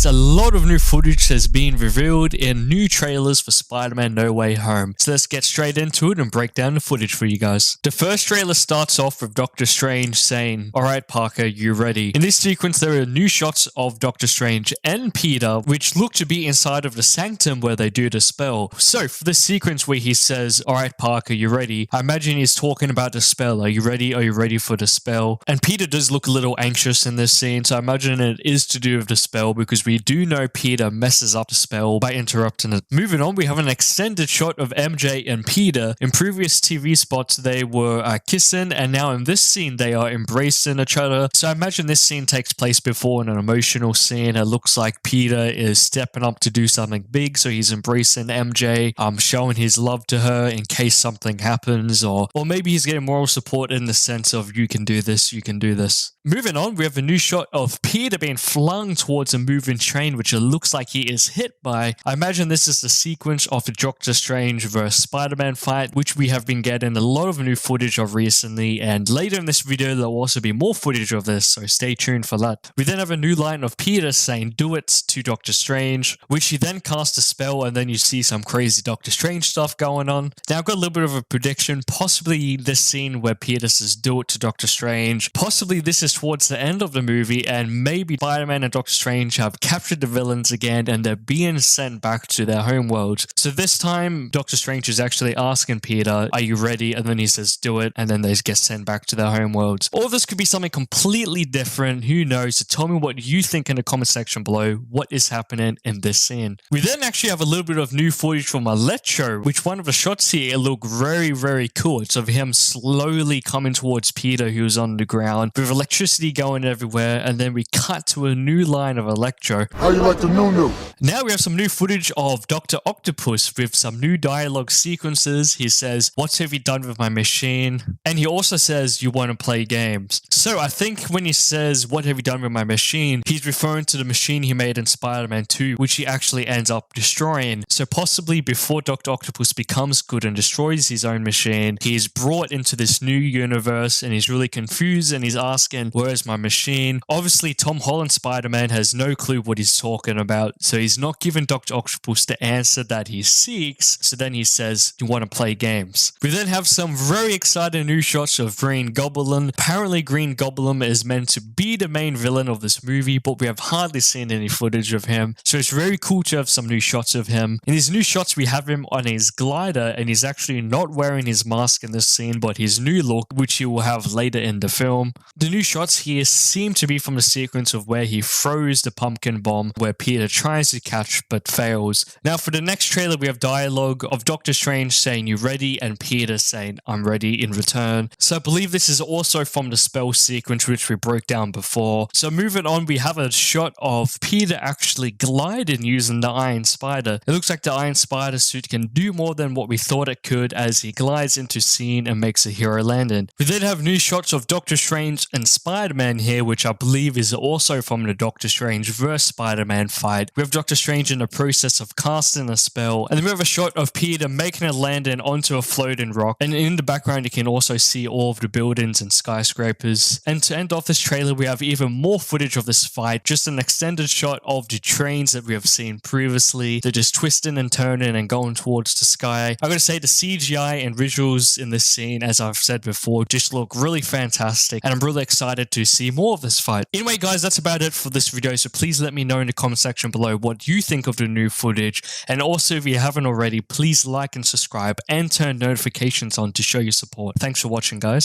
guys, a lot of new footage has been revealed in new trailers for Spider-Man No Way Home. So let's get straight into it and break down the footage for you guys. The first trailer starts off with Doctor Strange saying, "Alright Parker, you ready?" In this sequence there are new shots of Doctor Strange and Peter which look to be inside of the sanctum where they do the spell. So for this sequence where he says, "Alright Parker, you ready?" I imagine he's talking about the spell. Are you ready? Are you ready for the spell? And Peter does look a little anxious in this scene, so I imagine it is to do with the spell because we do know Peter messes up the spell by interrupting it. Moving on, we have an extended shot of MJ and Peter. In previous TV spots, they were kissing, and now in this scene, they are embracing each other. So I imagine this scene takes place before in an emotional scene. It looks like Peter is stepping up to do something big, so he's embracing MJ, showing his love to her in case something happens, or maybe he's getting moral support in the sense of, you can do this, you can do this. Moving on, we have a new shot of Peter being flung towards a moving train, which it looks like he is hit by. I imagine this is the sequence of the Doctor Strange vs. Spider-Man fight, which we have been getting a lot of new footage of recently, and later in this video there will also be more footage of this, so stay tuned for that. We then have a new line of Peter saying, "Do it," to Doctor Strange, which he then casts a spell, and then you see some crazy Doctor Strange stuff going on. Now I've got a little bit of a prediction, possibly this scene where Peter says, "Do it," to Doctor Strange. Possibly this is towards the end of the movie, and maybe Spider-Man and Doctor Strange have captured the villains again and they're being sent back to their homeworld. So this time Doctor Strange is actually asking Peter, "Are you ready?" And then he says, "Do it," and then they get sent back to their homeworlds. Or this could be something completely different, who knows? So tell me what you think in the comment section below. What is happening in this scene? We then actually have a little bit of new footage from Electro, which one of the shots here look very, very cool. It's of him slowly coming towards Peter who's on the ground with electricity going everywhere, and then we cut to a new line of Electro. "How you like the new?" Now we have some new footage of Dr. Octopus with some new dialogue sequences. He says, "What have you done with my machine?" And he also says, "You want to play games." So I think when he says, "What have you done with my machine?" he's referring to the machine he made in Spider-Man 2, which he actually ends up destroying. So possibly before Dr. Octopus becomes good and destroys his own machine, he's brought into this new universe and he's really confused and he's asking, "Where's my machine?" Obviously, Tom Holland Spider-Man has no clue what he's talking about, so he's not giving Dr. Octopus the answer that he seeks. So then he says, "You want to play games?" We then have some very exciting new shots of Green Goblin. Apparently, Green Goblin is meant to be the main villain of this movie, but we have hardly seen any footage of him. So it's very cool to have some new shots of him. In these new shots, we have him on his glider, and he's actually not wearing his mask in this scene, but his new look, which he will have later in the film. The new shots here seem to be from the sequence of where he throws the pumpkin bomb, where Peter tries to catch but fails. Now for the next trailer, we have dialogue of Doctor Strange saying, "You ready?" and Peter saying, "I'm ready," in return. So I believe this is also from the spell sequence which we broke down before. So moving on, we have a shot of Peter actually gliding using the Iron Spider. It looks like the Iron Spider suit can do more than what we thought it could as he glides into scene and makes a hero landing. We then have new shots of Doctor Strange and Spider-Man here, which I believe is also from the Doctor Strange vs. Spider-Man fight. We have Doctor Strange in the process of casting a spell, and then we have a shot of Peter making a landing onto a floating rock, and in the background you can also see all of the buildings and skyscrapers. And to end off this trailer, we have even more footage of this fight, just an extended shot of the trains that we have seen previously. They're just twisting and turning and going towards the sky. I gotta say, the CGI and visuals in this scene, as I've said before, just look really fantastic, and I'm really excited to see more of this fight. Anyway guys, that's about it for this video, so please let me know in the comment section below what you think of the new footage, and also if you haven't already, please like and subscribe and turn notifications on to show your support. Thanks for watching guys.